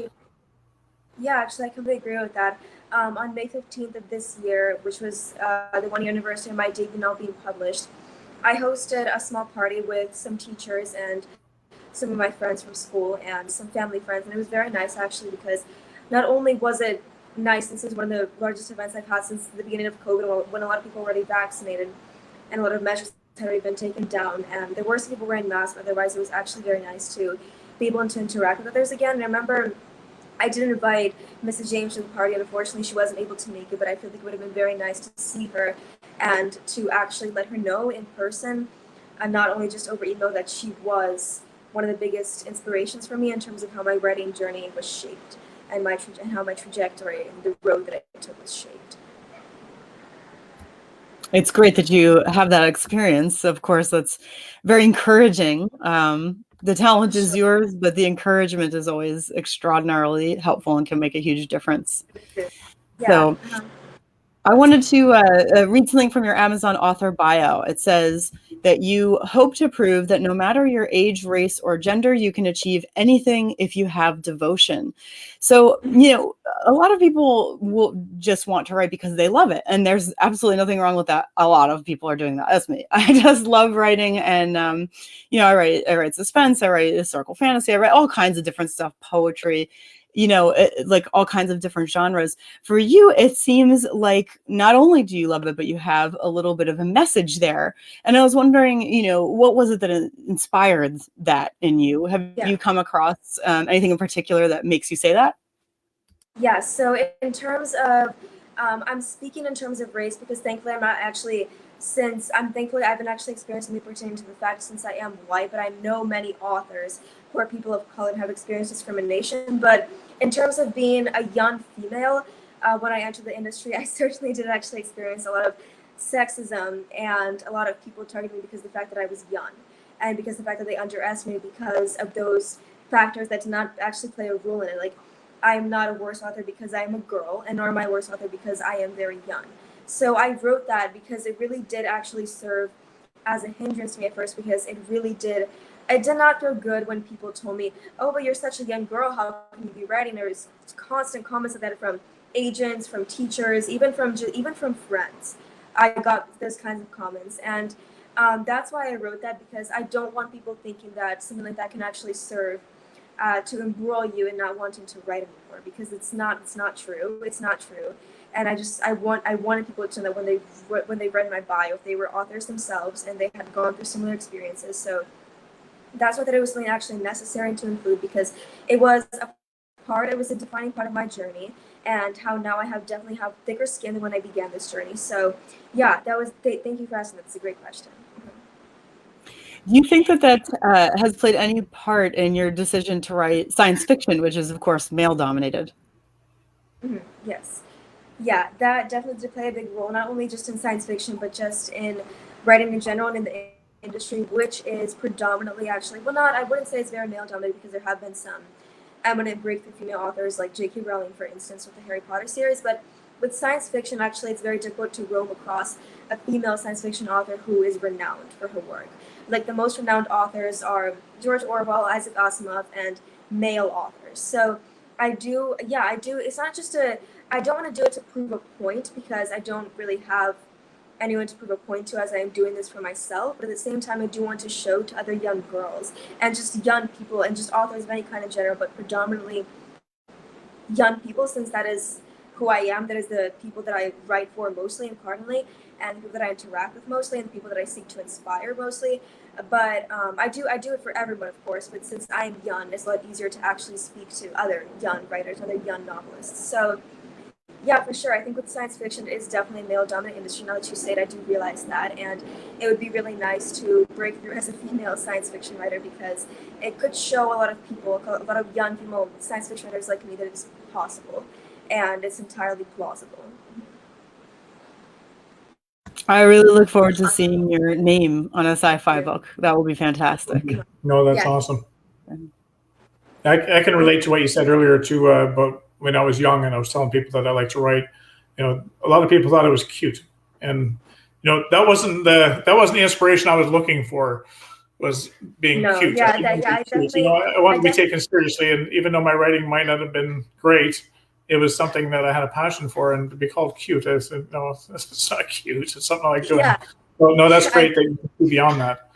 Yeah, actually, I completely agree with that. On May 15th of this year, which was the 1-year anniversary of my debut novel being published, I hosted a small party with some teachers and some of my friends from school and some family friends. And it was very nice, actually, because not only was it nice, this is one of the largest events I've had since the beginning of COVID, when a lot of people were already vaccinated and a lot of measures had already been taken down. And there were some people wearing masks, but otherwise it was actually very nice to be able to interact with others again. And I remember I did invite Mrs. James to the party, and unfortunately she wasn't able to make it, but I feel like it would have been very nice to see her and to actually let her know in person, and not only just over email, that she was one of the biggest inspirations for me in terms of how my writing journey was shaped, and how my trajectory and the road that I took was shaped. It's great that you have that experience. Of course, that's very encouraging. The talent is yours, but the encouragement is always extraordinarily helpful and can make a huge difference. Yeah. So I wanted to read something from your Amazon author bio. It says that you hope to prove that no matter your age, race, or gender, you can achieve anything if you have devotion. So, a lot of people will just want to write because they love it. And there's absolutely nothing wrong with that. A lot of people are doing that. That's me. I just love writing. And, I write suspense, I write historical fantasy, I write all kinds of different stuff, poetry, like all kinds of different genres. For you, it seems like not only do you love it, but you have a little bit of a message there. And I was wondering, what was it that inspired that in you? Have you come across anything in particular that makes you say that? Yeah, so in terms of, I'm speaking in terms of race because thankfully I haven't actually experienced anything pertaining to the fact since I am white, but I know many authors who are people of color and have experienced discrimination. But in terms of being a young female, when I entered the industry, I certainly did actually experience a lot of sexism and a lot of people targeting me because of the fact that I was young and because of the fact that they underestimated me because of those factors that did not actually play a role in it. Like, I am not a worse author because I am a girl, and nor am I a worse author because I am very young. So I wrote that because it really did actually serve as a hindrance to me at first, because it did not feel good when people told me, oh, but you're such a young girl, how can you be writing? There was constant comments of that from agents, from teachers, even from friends. I got those kinds of comments, and that's why I wrote that, because I don't want people thinking that something like that can actually serve to embroil you in not wanting to write anymore, because it's not true. It's not true. And I wanted people to know when they read my bio, if they were authors themselves and they had gone through similar experiences. So that's why that it was something actually necessary to include, because it was a defining part of my journey, and how now I definitely have thicker skin than when I began this journey. So yeah, thank you for asking. That's a great question. Do you think that has played any part in your decision to write science fiction, which is, of course, male-dominated? Mm-hmm. Yes. Yeah, that definitely did play a big role, not only just in science fiction, but just in writing in general and in the industry, which is predominantly I wouldn't say it's very male-dominated, because there have been some eminent breakthrough female authors like J.K. Rowling, for instance, with the Harry Potter series, but with science fiction, actually, it's very difficult to roam across a female science fiction author who is renowned for her work. Like, the most renowned authors are George Orwell, Isaac Asimov, and male authors. So I do. It's not just I don't want to do it to prove a point, because I don't really have anyone to prove a point to, as I am doing this for myself. But at the same time, I do want to show to other young girls and just young people and just authors of any kind in general, but predominantly young people, since that is who I am. That is the people that I write for mostly and currently, and the people that I interact with mostly, and the people that I seek to inspire mostly. But I do it for everyone, of course. But since I'm young, it's a lot easier to actually speak to other young writers, other young novelists. So yeah, for sure. I think with science fiction, it is definitely a male-dominant industry. Now that you say it, I do realize that, and it would be really nice to break through as a female science fiction writer, because it could show a lot of people, a lot of young female science fiction writers like me, that it's possible, and it's entirely plausible. I really look forward to seeing your name on a sci-fi book. That will be fantastic. No, that's awesome. I can relate to what you said earlier too, about when I was young and I was telling people that I like to write. You know, a lot of people thought it was cute, and you know, that wasn't the inspiration I was looking for. Was being cute. Yeah, I wanted to be taken seriously, and even though my writing might not have been great, it was something that I had a passion for, and to be called cute, I said, no, it's not cute. It's something I like doing. Yeah. Well, no, that's great that you can see beyond that.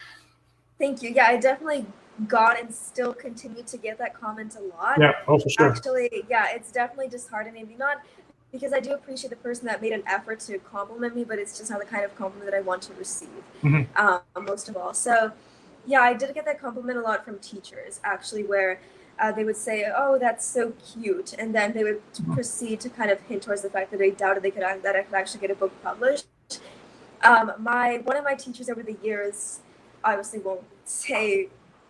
Thank you. Yeah, I definitely got and still continue to get that comment a lot. Yeah, oh, for sure. Actually, yeah, it's definitely disheartening. Not because I do appreciate the person that made an effort to compliment me, but it's just not the kind of compliment that I want to receive, most of all. So, yeah, I did get that compliment a lot from teachers, actually, where they would say, "Oh, that's so cute," and then they would proceed to kind of hint towards the fact that they doubted that I could actually get a book published. One of my teachers over the years, obviously won't say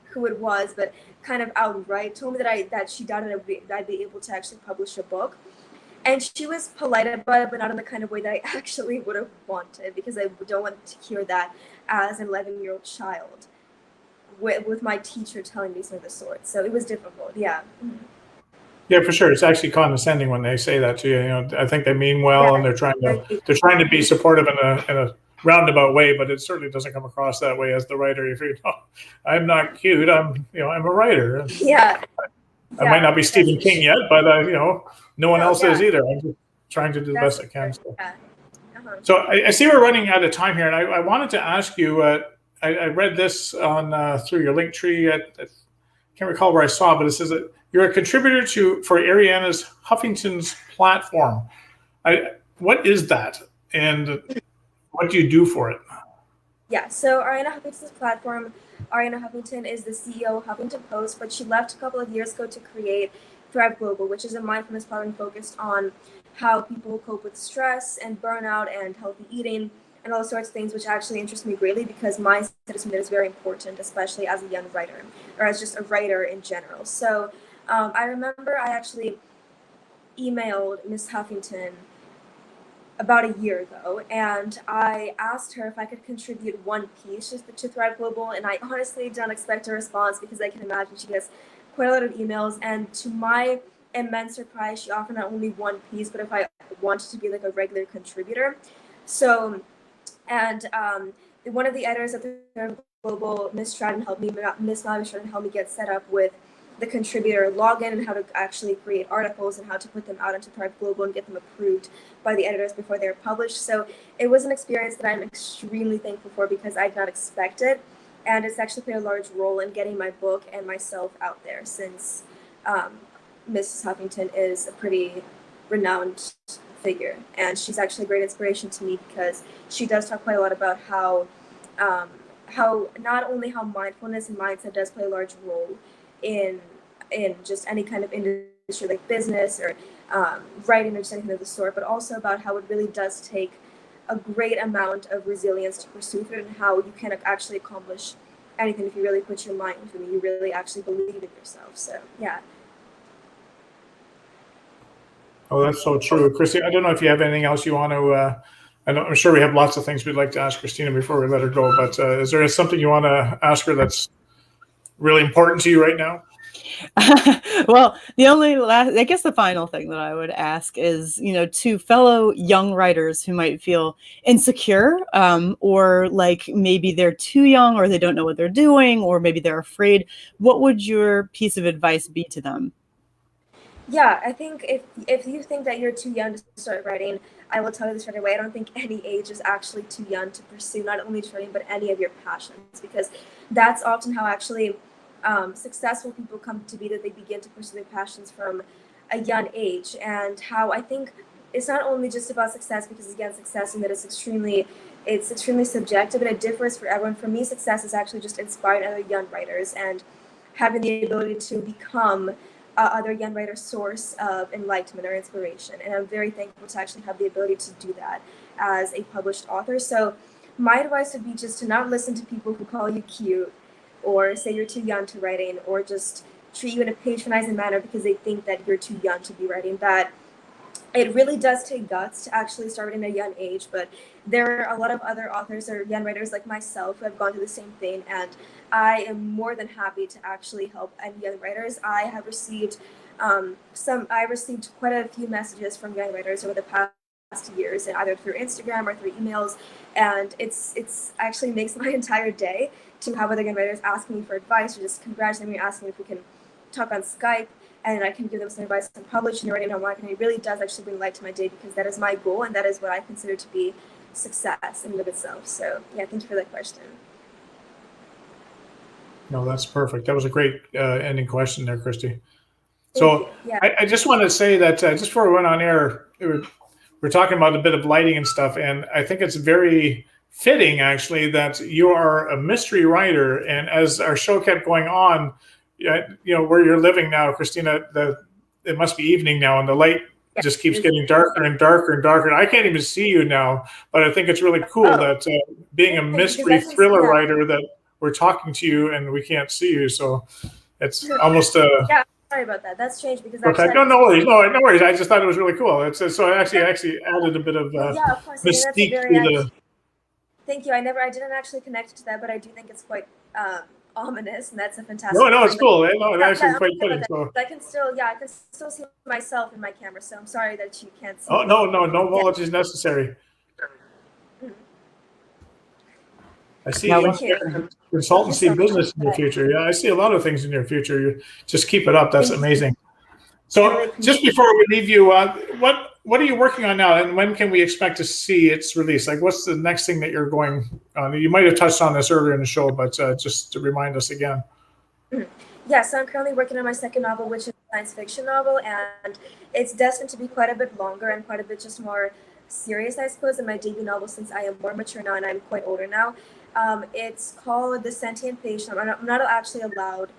who it was, but kind of outright told me that she doubted I'd be able to actually publish a book. And she was polite about it, but not in the kind of way that I actually would have wanted, because I don't want to hear that as an 11-year-old child with my teacher telling me something of the sort. So it was difficult, yeah. Yeah, for sure. It's actually condescending when they say that to you. You know, I think they mean well, and they're trying to be supportive in a roundabout way, but it certainly doesn't come across that way as the writer. If you know, I'm not cute. I'm a writer. Yeah. I might not be Stephen King yet, but no one else is either. I'm just trying to do the best I can. So I see we're running out of time here, and I wanted to ask you. I read this on through your link tree. I can't recall where I saw it, but it says that you're a contributor for Ariana's Huffington's platform. What is that, and what do you do for it? Yeah, so Ariana Huffington's platform, Ariana Huffington is the CEO of Huffington Post, but she left a couple of years ago to create Thrive Global, which is a mindfulness platform focused on how people cope with stress and burnout and healthy eating and all sorts of things, which actually interests me greatly, because mindset is something that is very important, especially as a young writer, or as just a writer in general. So I remember I actually emailed Miss Huffington about a year ago, and I asked her if I could contribute one piece just to Thrive Global, and I honestly don't expect a response, because I can imagine she gets quite a lot of emails, and to my immense surprise, she offered not only one piece, but if I wanted to be like a regular contributor. So, and one of the editors at Thrive Global, Miss Mallory Stratton, helped me get set up with the contributor login and how to actually create articles and how to put them out into Thrive Global and get them approved by the editors before they're published. So it was an experience that I'm extremely thankful for, because I did not expect it. And it's actually played a large role in getting my book and myself out there, since Mrs. Huffington is a pretty renowned figure. And she's actually a great inspiration to me, because she does talk quite a lot about how not only how mindfulness and mindset does play a large role in just any kind of industry like business or writing or just anything of the sort, but also about how it really does take a great amount of resilience to pursue through it, and how you can actually accomplish anything if you really put your mind into it, you really actually believe in yourself. So yeah. Oh, that's so true. Kristina, I don't know if you have anything else you want to I'm sure we have lots of things we'd like to ask Kristina before we let her go, but is there something you want to ask her that's really important to you right now? Well, I guess the final thing that I would ask is, to fellow young writers who might feel insecure, or like maybe they're too young, or they don't know what they're doing, or maybe they're afraid, what would your piece of advice be to them? Yeah, I think if you think that you're too young to start writing, I will tell you this right away. I don't think any age is actually too young to pursue not only writing, but any of your passions, because that's often how actually successful people come to be, that they begin to pursue their passions from a young age. And how I think it's not only just about success, because again, success in that it's extremely subjective and it differs for everyone. For me, success is actually just inspiring other young writers and having the ability to become other young writers' source of enlightenment or inspiration. And I'm very thankful to actually have the ability to do that as a published author. So my advice would be just to not listen to people who call you cute or say you're too young to writing, or just treat you in a patronizing manner because they think that you're too young to be writing. That it really does take guts to actually start writing at a young age, but there are a lot of other authors or young writers like myself who have gone through the same thing, and I am more than happy to actually help any young writers. I have received quite a few messages from young writers over the past years, and either through Instagram or through emails, and it's actually makes my entire day to have other young writers asking me for advice or just congratulating me, asking if we can talk on Skype, and I can give them some advice on publishing and writing online. And it really does actually bring light to my day, because that is my goal and that is what I consider to be success in and of itself. So yeah, thank you for that question. No, that's perfect. That was a great ending question there, Kristy. So yeah. I just want to say that just before we went on air, we're talking about a bit of lighting and stuff, and I think it's very fitting actually that you are a mystery writer. And as our show kept going on, where you're living now, Kristina, it must be evening now, and the light just keeps getting darker and darker and darker. And I can't even see you now, but I think it's really cool that being a mystery thriller writer, that we're talking to you and we can't see you. So it's almost yeah. Sorry about that. That's changed because okay. No worries. No worries. I just thought it was really cool. So I actually added a bit of of course. mystique to the. Thank you. I didn't actually connect to that, but I do think it's quite ominous, and that's a fantastic. No, it's cool. No, it's actually quite fitting. So I can still see myself in my camera. So I'm sorry that you can't see. Oh no apologies necessary. I see consultancy business in your future. Yeah, I see a lot of things in your future. You just keep it up. That's amazing. So just before we leave you, what are you working on now, and when can we expect to see its release? Like, what's the next thing that you're going on? You might have touched on this earlier in the show, but just to remind us again. Yeah, so I'm currently working on my second novel, which is a science fiction novel, and it's destined to be quite a bit longer and quite a bit just more serious, I suppose, than my debut novel, since I am more mature now and I'm quite older now. It's called The Sentient Patient. I'm not actually allowed,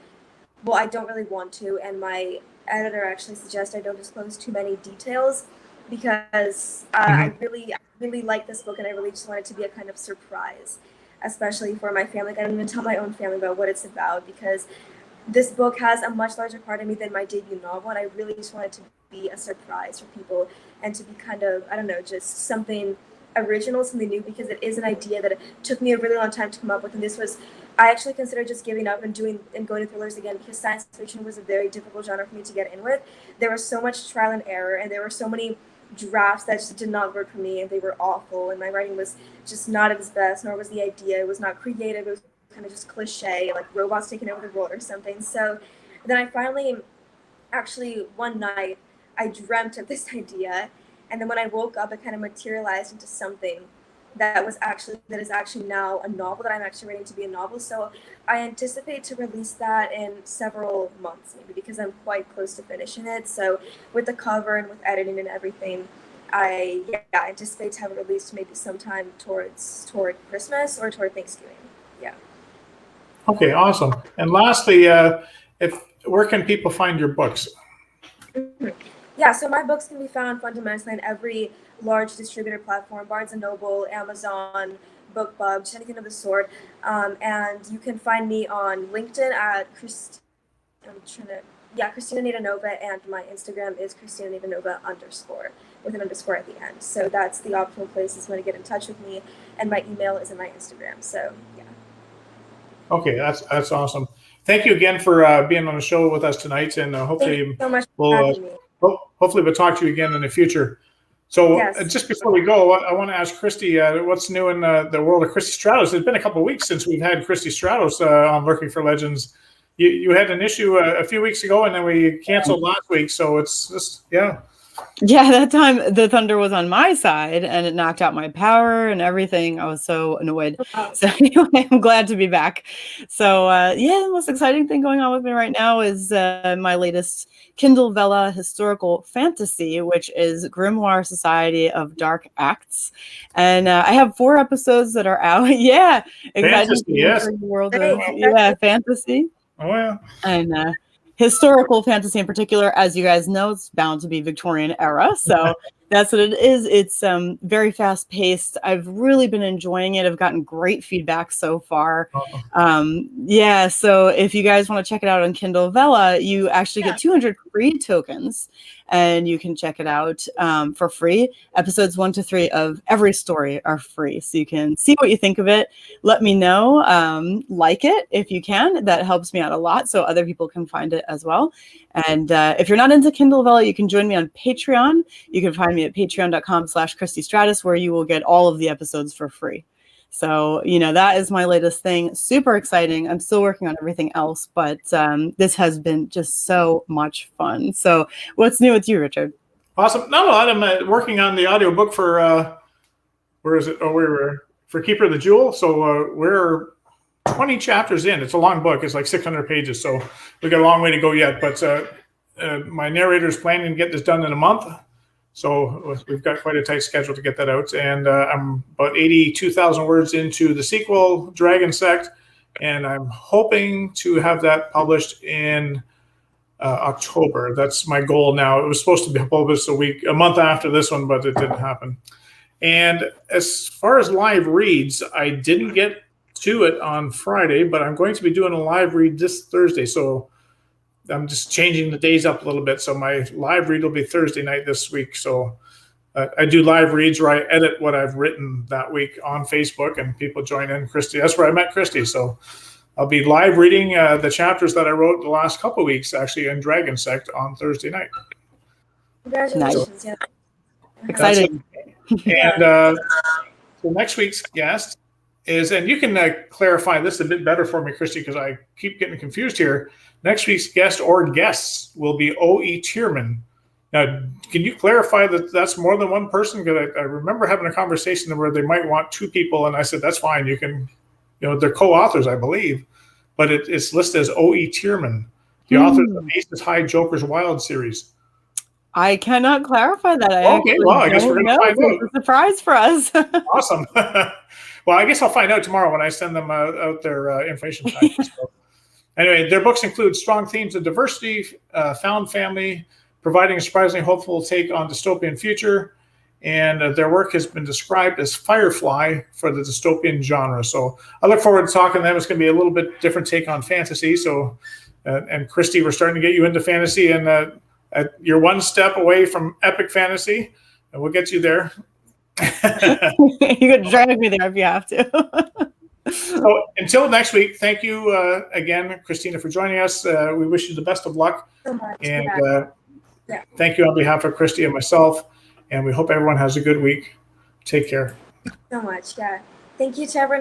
well, I don't really want to, and my editor actually suggests I don't disclose too many details, because I really like this book, and I really just want it to be a kind of surprise, especially for my family. I don't even tell my own family about what it's about, because this book has a much larger part of me than my debut novel, and I really just want it to be a surprise for people and to be kind of, I don't know, just something original, something new, because it is an idea that it took me a really long time to come up with, and I actually considered just giving up and going to thrillers again, because science fiction was a very difficult genre for me to get in with. There was so much trial and error, and there were so many drafts that just did not work for me, and they were awful, and my writing was just not at its best, nor was the idea. It was not creative. It was kind of just cliche, like robots taking over the world or something. So then I finally, actually one night, I dreamt of this idea, and then when I woke up, it kind of materialized into something that is actually now a novel that I'm actually writing to be a novel. So I anticipate to release that in several months, maybe, because I'm quite close to finishing it. So with the cover and with editing and everything, I anticipate to have it released maybe sometime toward Christmas or toward Thanksgiving. Yeah. Okay, awesome. And lastly, where can people find your books? Yeah, so my books can be found fundamentally on every large distributor platform: Barnes & Noble, Amazon, BookBub, just anything of the sort. And you can find me on LinkedIn at Kristina Naydonova, and my Instagram is Kristina Naydonova _ with an underscore at the end. So that's the optimal places when to get in touch with me, and my email is in my Instagram. So yeah. Okay, that's awesome. Thank you again for being on the show with us tonight, and hopefully so much for having me. Hopefully we'll talk to you again in the future. So just before we go, I want to ask Kristy, what's new in the world of Kristy Stratos? It's been a couple of weeks since we've had Kristy Stratos on Lurking for Legends. You had an issue a few weeks ago, and then we canceled last week. So it's just, Yeah, that time the thunder was on my side and it knocked out my power and everything. I was so annoyed. So anyway, I'm glad to be back. So yeah, the most exciting thing going on with me right now is my latest Kindle Vella historical fantasy, which is Grimoire Society of Dark Acts. And I have 4 episodes that are out. Yeah, exciting Fantasy, yes. the world Great. of fantasy. Oh yeah. And historical fantasy in particular, as you guys know, it's bound to be Victorian era. So that's what it is. It's very fast paced. I've really been enjoying it. I've gotten great feedback so far. Yeah, so if you guys want to check it out on Kindle Vella, you actually get 200 free tokens and you can check it out for free. Episodes 1 to 3 of every story are free. So you can see what you think of it. Let me know. Like it if you can. That helps me out a lot so other people can find it as well. And if you're not into Kindle Vella, you can join me on Patreon. You can find me at patreon.com/KristyStratus, where you will get all of the episodes for free. So, that is my latest thing. Super exciting. I'm still working on everything else, but this has been just so much fun. So what's new with you, Richard? Awesome. Not a lot. I'm working on the audiobook for, where is it? Oh, we were for Keeper of the Jewel. So we're 20 chapters in. It's a long book. It's like 600 pages. So we've got a long way to go yet. But my narrator is planning to get this done in a month. So we've got quite a tight schedule to get that out. And I'm about 82,000 words into the sequel, Dragon Sect. And I'm hoping to have that published in October. That's my goal now. It was supposed to be published a month after this one, but it didn't happen. And as far as live reads, I didn't get to it on Friday, but I'm going to be doing a live read this Thursday. So I'm just changing the days up a little bit. So my live read will be Thursday night this week. So I do live reads where I edit what I've written that week on Facebook and people join in. Christy, that's where I met Christy. So I'll be live reading the chapters that I wrote the last couple of weeks, actually, in Dragon Sect on Thursday night. Congratulations. Nice. Yeah. Exciting. And so next week's guest is, and you can clarify this a bit better for me, Christy, because I keep getting confused here. Next week's guest or guests will be O.E. Tierman. Now, can you clarify that that's more than one person? Because I remember having a conversation where they might want 2 people, and I said, that's fine. You can, they're co-authors, I believe, but it's listed as O.E. Tierman, the author of the Aces High Joker's Wild series. I cannot clarify that. Okay, well, I guess we're going to find out. It's a surprise for us. Awesome. Well, I guess I'll find out tomorrow when I send them out their information package. So, anyway, their books include strong themes of diversity, found family, providing a surprisingly hopeful take on dystopian future, and their work has been described as Firefly for the dystopian genre. So I look forward to talking to them. It's going to be a little bit different take on fantasy. So, and Christy, we're starting to get you into fantasy, and you're one step away from epic fantasy, and we'll get you there. You could drag me there if you have to. So until next week, thank you again, Kristina, for joining us. We wish you the best of luck. So much. And thank you on behalf of Christy and myself. And we hope everyone has a good week. Take care. So much. Yeah. Thank you to everyone.